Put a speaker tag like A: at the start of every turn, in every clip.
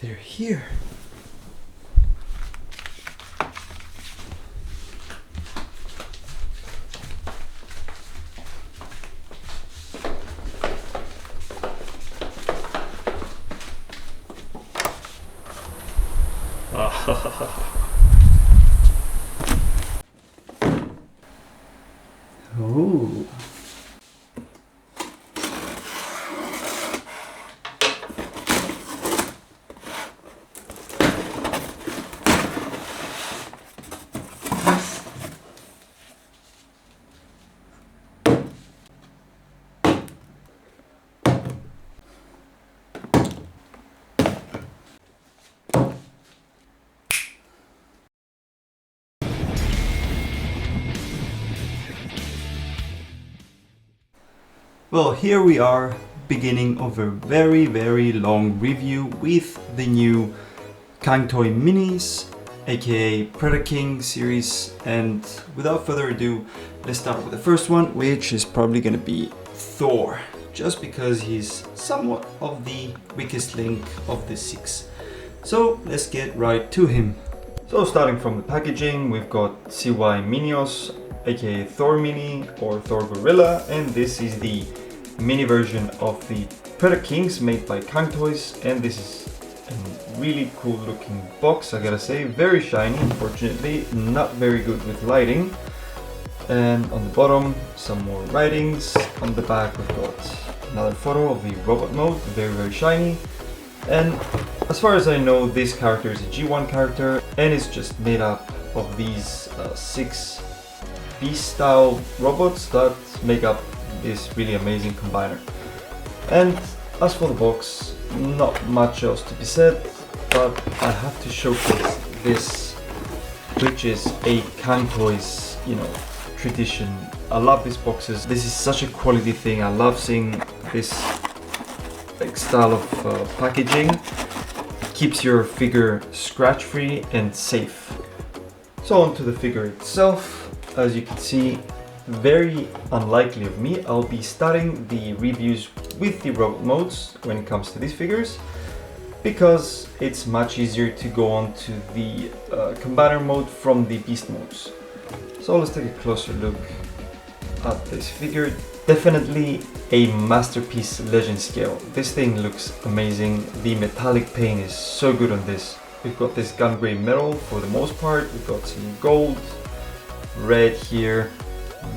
A: they're here. Ooh. Well, here we are, beginning of a very long review with the new Cang toy minis, aka Predaking series, and without further ado, let's start with the first one, which is probably gonna be Thor, just because he's somewhat of the weakest link of the six. So let's get right to him. So starting from the packaging, we've got CY Minios, aka Thormini or Thor Gorilla, and this is the mini version of the Predakings made by Cang Toys, and this is a really cool looking box, I gotta say. Very shiny, unfortunately, not very good with lighting. And on the bottom, some more writings. On the back we've got another photo of the robot mode, very shiny. And as far as I know, this character is a G1 character, and it's just made up of these 6 beast-style robots that make up this really amazing combiner. And as for the box, not much else to be said, but I have to showcase this, which is a Cang Toys, tradition. I love these boxes. This is such a quality thing. I love seeing this style of packaging. It keeps your figure scratch-free and safe. So onto the figure itself. As you can see, very unlikely of me, I'll be starting the reviews with the robot modes when it comes to these figures, because it's much easier to go on to the combiner mode from the beast modes. So let's take a closer look at this figure. Definitely a masterpiece legend scale. This thing looks amazing. The metallic paint is so good on this. We've got this gun gray metal for the most part. We've got some gold, red here.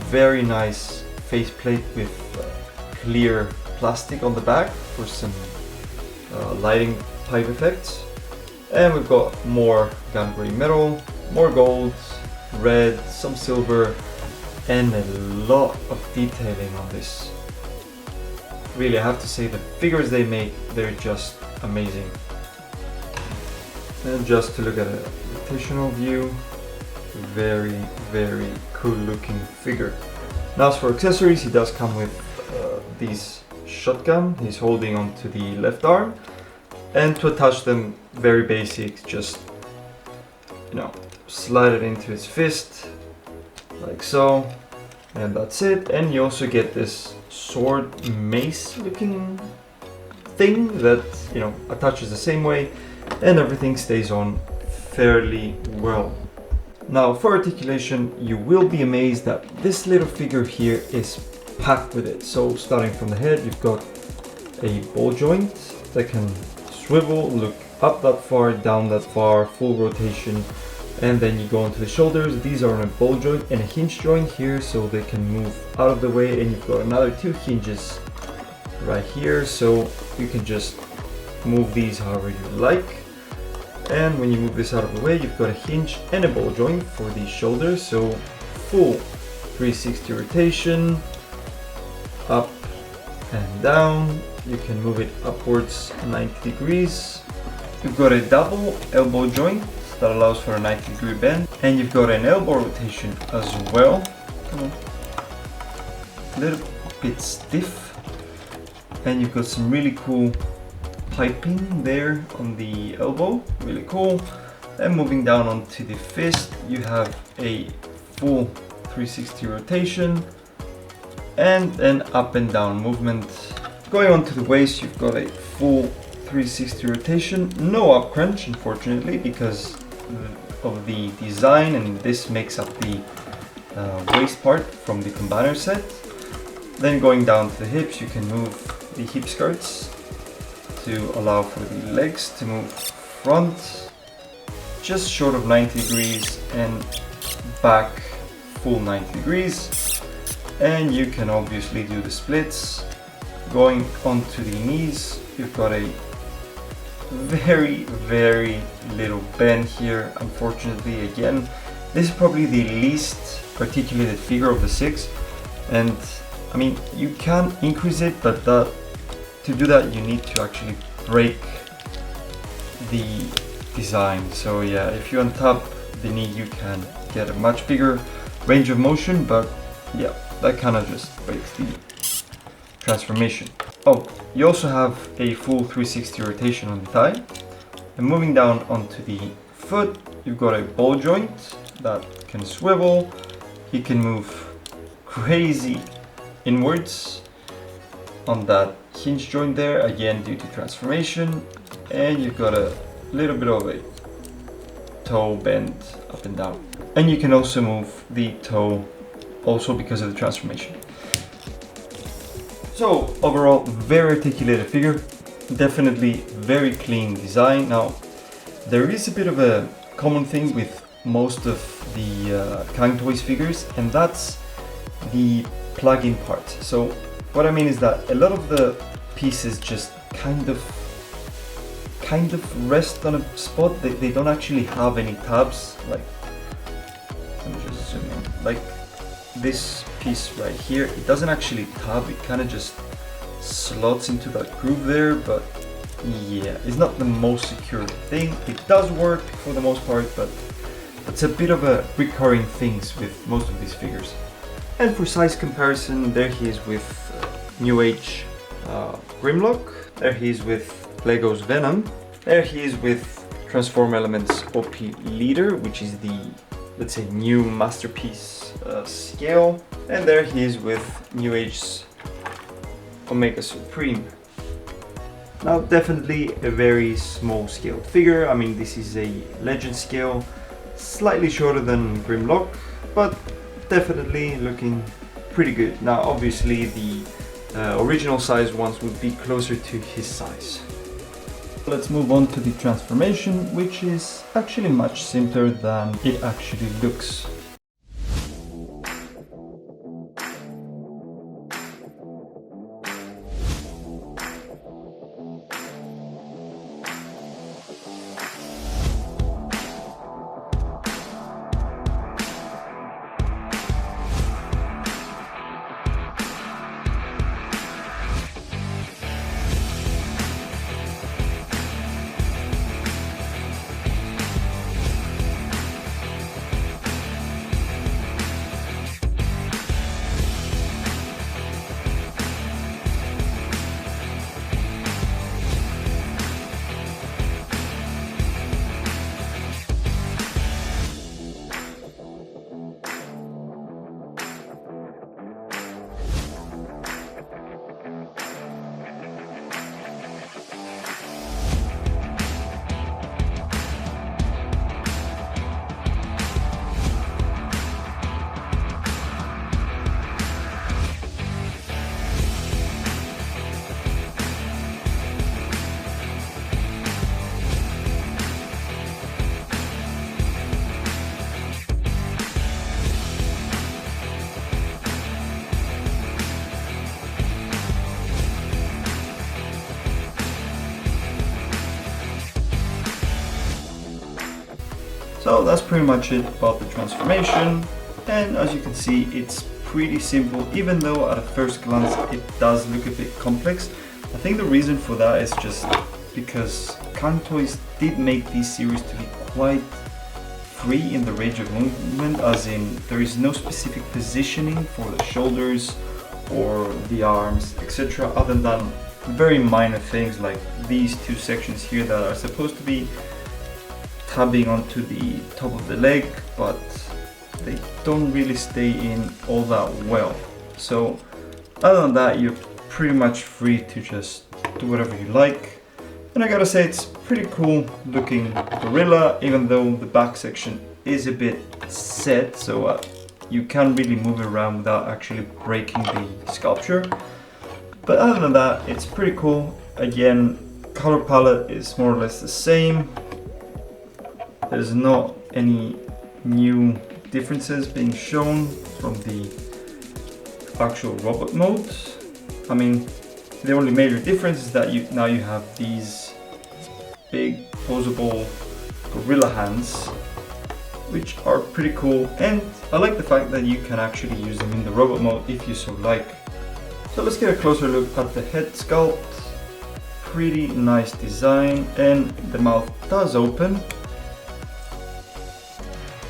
A: Very nice faceplate with clear plastic on the back for some lighting pipe effects. And we've got more gun gray metal, more gold, red, some silver, and a lot of detailing on this. Really, I have to say, the figures they make, they're just amazing. And just to look at a rotational view, very cool looking figure. Now as for accessories, he does come with these shotgun he's holding onto the left arm, and to attach them, very basic, just slide it into his fist like so, and that's it. And you also get this sword mace looking thing that attaches the same way, and everything stays on fairly well. Now for articulation, you will be amazed that this little figure here is packed with it. So starting from the head, you've got a ball joint that can swivel, look up that far, down that far, full rotation, and then you go onto the shoulders. These are on a ball joint and a hinge joint here, so they can move out of the way, and you've got another 2 hinges right here, so you can just move these however you like. And when you move this out of the way, you've got a hinge and a ball joint for the shoulders, so full 360 rotation, up and down. You can move it upwards 90 degrees. You've got a double elbow joint that allows for a 90-degree bend, and you've got an elbow rotation as well. A little bit stiff, and you've got some really cool piping there on the elbow, really cool. And moving down onto the fist, you have a full 360 rotation and an up and down movement. Going on to the waist, you've got a full 360 rotation, no up crunch unfortunately because of the design, and this makes up the waist part from the combiner set. Then going down to the hips, you can move the hip skirts to allow for the legs to move front just short of 90 degrees and back full 90 degrees. And you can obviously do the splits. Going onto the knees, you've got a very little bend here. Unfortunately, again, this is probably the least articulated figure of the 6, and I mean, you can increase it, but to do that you need to actually break the design. So yeah, if you untap the knee, you can get a much bigger range of motion, but yeah, that kind of just breaks the transformation. Oh, you also have a full 360 rotation on the thigh. And moving down onto the foot, you've got a ball joint that can swivel. He can move crazy inwards on that hinge joint there, again due to transformation. And you've got a little bit of a toe bend up and down. And you can also move the toe also because of the transformation. So overall, very articulated figure, definitely very clean design. Now, there is a bit of a common thing with most of the Cang Toys figures, and that's the plug-in part. So what I mean is that a lot of the pieces just kind of rest on a spot. They don't actually have any tabs. Like, let me just zoom in. Like this piece right here, it doesn't actually tab, it kind of just slots into that groove there, but yeah, it's not the most secure thing. It does work for the most part, but it's a bit of a recurring things with most of these figures. And for size comparison, there he is with New Age Grimlock, there he is with Lego's Venom, there he is with Transform Elements OP Leader, which is the, let's say, new masterpiece scale, and there he is with New Age's Omega Supreme. Now, definitely a very small scaled figure. I mean, this is a legend scale, slightly shorter than Grimlock, but definitely looking pretty good. Now, obviously, the original size ones would be closer to his size. Let's move on to the transformation, which is actually much simpler than it actually looks. So that's pretty much it about the transformation, and as you can see, it's pretty simple, even though at a first glance it does look a bit complex. I think the reason for that is just because Cang Toys did make these series to be quite free in the range of movement, as in there is no specific positioning for the shoulders or the arms, etc., other than very minor things like these two sections here that are supposed to be tabbing onto the top of the leg, but they don't really stay in all that well. So other than that, you're pretty much free to just do whatever you like. And I gotta say, it's pretty cool looking gorilla, even though the back section is a bit set, so you can really move it around without actually breaking the sculpture. But other than that, it's pretty cool. Again, color palette is more or less the same. There's not any new differences being shown from the actual robot mode. I mean, the only major difference is that now you have these big posable gorilla hands, which are pretty cool, and I like the fact that you can actually use them in the robot mode if you so like. So let's get a closer look at the head sculpt. Pretty nice design, and the mouth does open,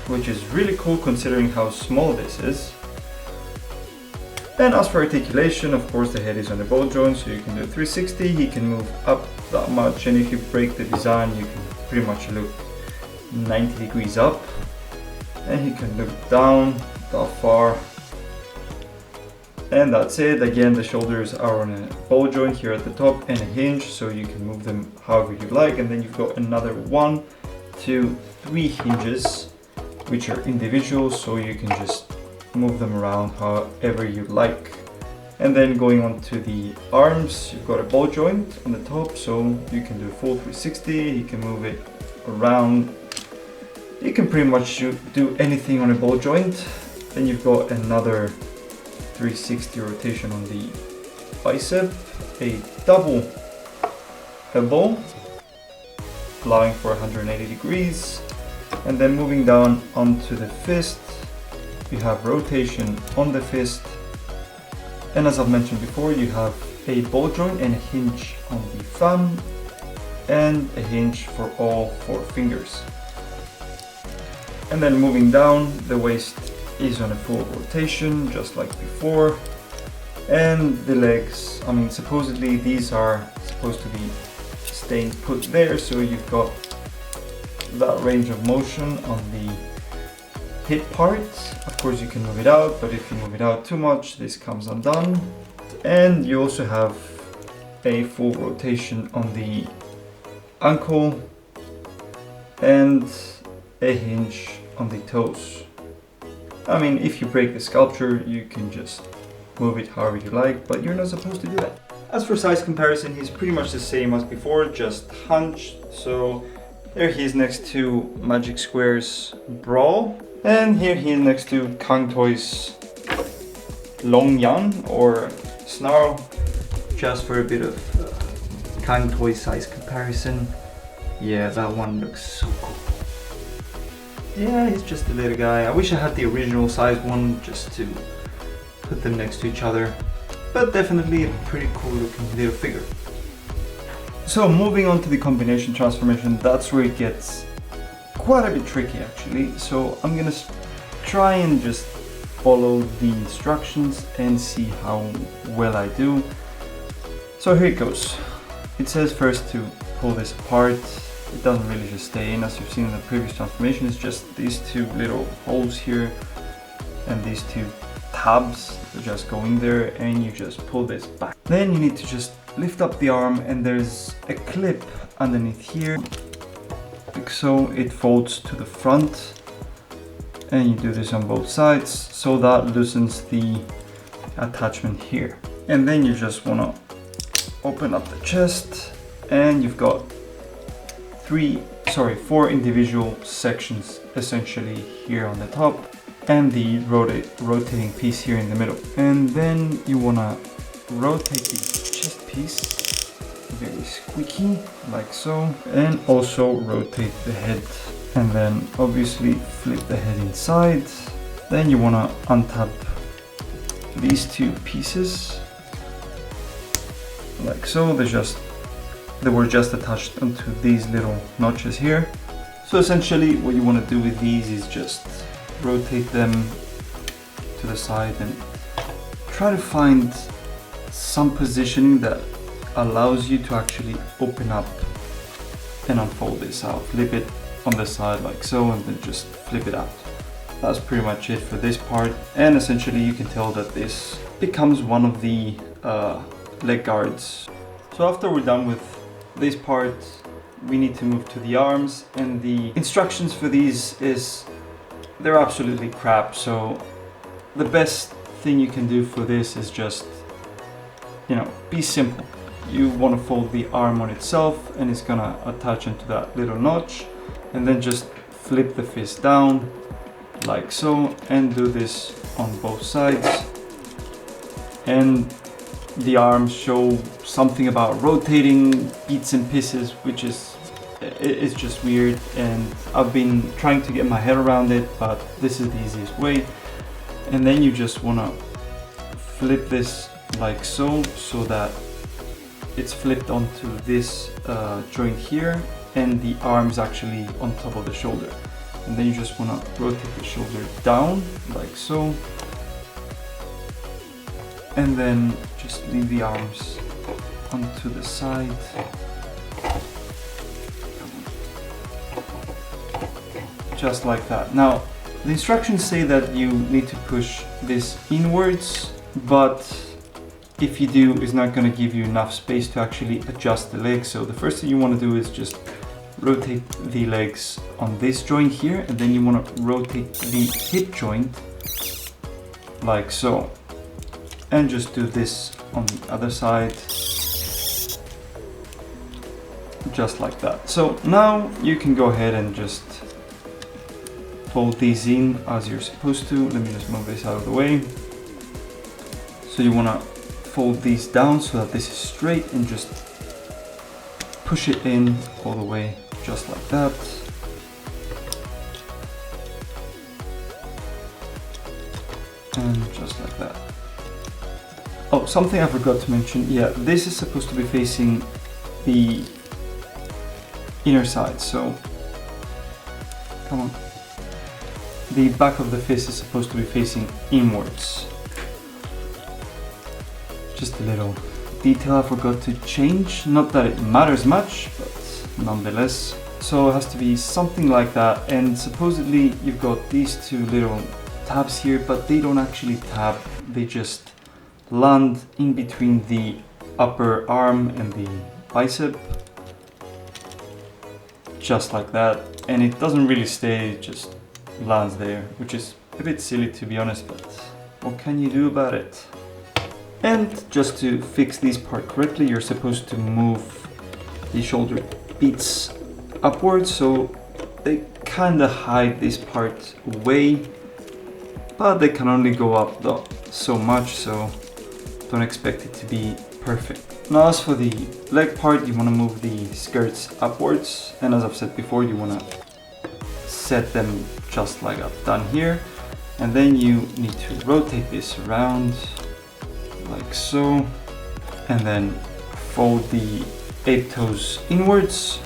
A: which is really cool considering how small this is. And as for articulation, of course the head is on the ball joint, so you can do a 360, he can move up that much, and if you break the design you can pretty much look 90 degrees up, and he can look down that far. And that's it. Again, the shoulders are on a ball joint here at the top and a hinge, so you can move them however you like, and then you've got another 1, 2, 3 hinges which are individual, so you can just move them around however you like. And then going on to the arms, you've got a ball joint on the top, so you can do a full 360, you can move it around, you can pretty much do anything on a ball joint. Then you've got another 360 rotation on the bicep, a double elbow, allowing for 180 degrees, and then moving down onto the fist, you have rotation on the fist, and as I've mentioned before, you have a ball joint and a hinge on the thumb, and a hinge for all 4 fingers. And then moving down, the waist is on a full rotation, just like before. And the legs, I mean, supposedly these are supposed to be staying put there, so you've got that range of motion on the hip part. Of course you can move it out, but if you move it out too much, this comes undone. And you also have a full rotation on the ankle and a hinge on the toes. I mean, if you break the sculpture, you can just move it however you like, but you're not supposed to do that. As for size comparison, he's pretty much the same as before, just hunched. So there he is next to Magic Square's Brawl, and here he is next to Cang Toy's Long Yan or Snarl, just for a bit of Cang Toy size comparison. Yeah, that one looks so cool. Yeah, he's just a little guy. I wish I had the original size one just to put them next to each other, but definitely a pretty cool looking little figure. So moving on to the combination transformation, that's where it gets quite a bit tricky actually. So I'm gonna try and just follow the instructions and see how well I do. So here it goes. It says first to pull this apart. It doesn't really just stay in, as you've seen in the previous transformation. It's just these 2 little holes here and these 2 tabs that just go in there, and you just pull this back. Then you need to just lift up the arm, and there's a clip underneath here, like so. It folds to the front, and you do this on both sides, so that loosens the attachment here. And then you just want to open up the chest, and you've got 4 individual sections essentially here on the top, and the rotating piece here in the middle. And then you want to rotate the chest piece very squeaky, like so, and also rotate the head, and then obviously flip the head inside. Then you want to untap these 2 pieces like so. They were just attached onto these little notches here. So essentially what you want to do with these is just rotate them to the side and try to find some positioning that allows you to actually open up and unfold this out. Flip it on the side like so, and then just flip it out. That's pretty much it for this part, and essentially you can tell that this becomes one of the leg guards. So after we're done with this part we need to move to the arms, and the instructions for these they're absolutely crap. So the best thing you can do for this is just, you know, be simple. You want to fold the arm on itself and it's gonna attach into that little notch, and then just flip the fist down like so and do this on both sides. And the arms show something about rotating bits and pieces, which is it's just weird, and I've been trying to get my head around it, but this is the easiest way. And then you just want to flip this like so that it's flipped onto this joint here, and the arm is actually on top of the shoulder. And then you just want to rotate the shoulder down like so, and then just leave the arms onto the side. Just like that. Now, the instructions say that you need to push this inwards, but if you do, it's not going to give you enough space to actually adjust the legs. So the first thing you want to do is just rotate the legs on this joint here, and then you want to rotate the hip joint like so, and just do this on the other side, just like that. So now you can go ahead and just fold these in as you're supposed to. Let me just move this out of the way. So you want to fold these down so that this is straight, and just push it in all the way, just like that. And just like that. Oh, something I forgot to mention. Yeah, this is supposed to be facing the inner side. So, come on. The back of the fist is supposed to be facing inwards. Just a little detail I forgot to change. Not that it matters much, but nonetheless. So it has to be something like that. And supposedly you've got these two little tabs here, but they don't actually tab. They just land in between the upper arm and the bicep, just like that, and it doesn't really stay, it just lands there, which is a bit silly to be honest, but what can you do about it? And just to fix this part correctly, you're supposed to move the shoulder beats upwards, so they kind of hide this part away, but they can only go up so much, so don't expect it to be perfect. Now as for the leg part, you want to move the skirts upwards, and as I've said before, you want to set them just like I've done here, and then you need to rotate this around like so, and then fold the ape toes inwards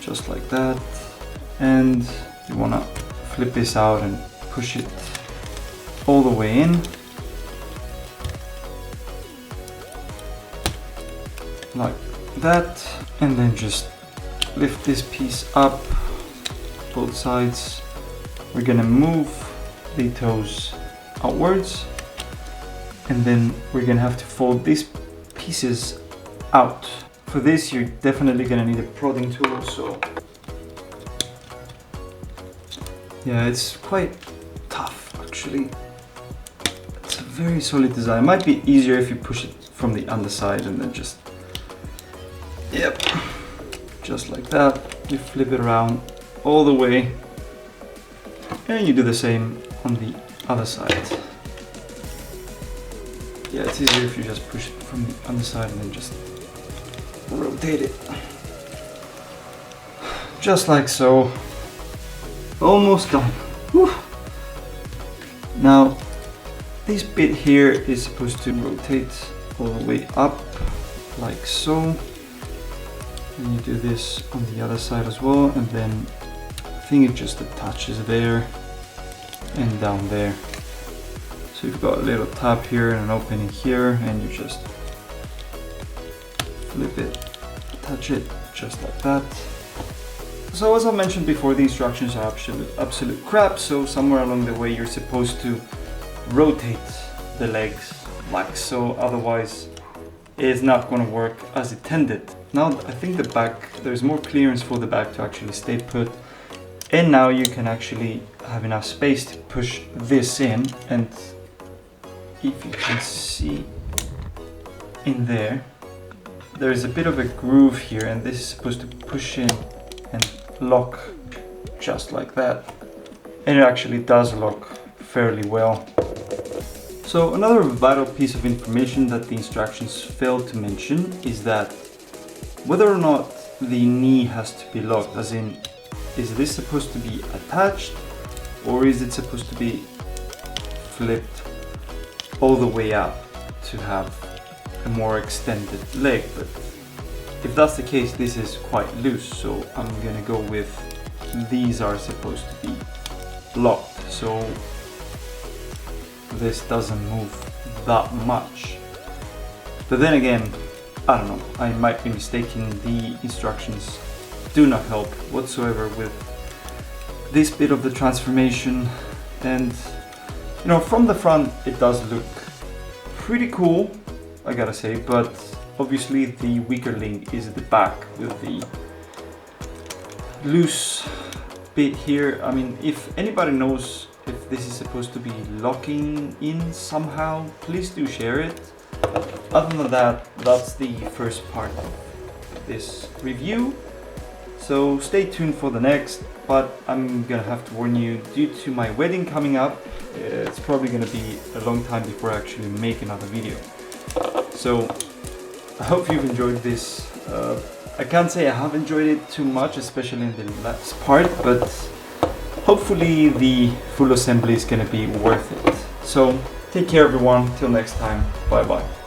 A: just like that, and you want to flip this out and push it all the way in like that, and then just lift this piece up both sides. We're gonna move the toes outwards, and then we're gonna have to fold these pieces out. For this, you're definitely gonna need a prodding tool, so yeah, it's quite tough actually. It's a very solid design. It might be easier if you push it from the underside and then just, yep, just like that. You flip it around all the way, and you do the same on the other side. Yeah, it's easier if you just push it from the underside and then just rotate it. Just like so. Almost done. Whew. Now, this bit here is supposed to rotate all the way up, like so. And you do this on the other side as well, and then I think it just attaches there and down there. So you've got a little tab here and an opening here, and you just flip it, touch it, just like that. So as I mentioned before, the instructions are absolute crap, so somewhere along the way you're supposed to rotate the legs like so, otherwise it's not going to work as intended. now I think the back, there's more clearance for the back to actually stay put. And now you can actually have enough space to push this in, and if you can see in there, there's a bit of a groove here, and this is supposed to push in and lock just like that. And it actually does lock fairly well. So another vital piece of information that the instructions failed to mention is that whether or not the knee has to be locked, as in, is this supposed to be attached or is it supposed to be flipped all the way up to have a more extended leg? But if that's the case, this is quite loose, so I'm gonna go with these are supposed to be locked, so this doesn't move that much. But then again, I don't know, I might be mistaken. The instructions do not help whatsoever with this bit of the transformation, and you know, from the front it does look pretty cool, I gotta say, but obviously the weaker link is at the back with the loose bit here. I mean, if anybody knows if this is supposed to be locking in somehow, please do share it. Other than that, that's the first part of this review, so stay tuned for the next. But I'm gonna have to warn you, due to my wedding coming up, it's probably gonna be a long time before I actually make another video. So I hope you've enjoyed this. I can't say I have enjoyed it too much, especially in the last part, but hopefully the full assembly is gonna be worth it. So take care everyone, till next time, bye bye.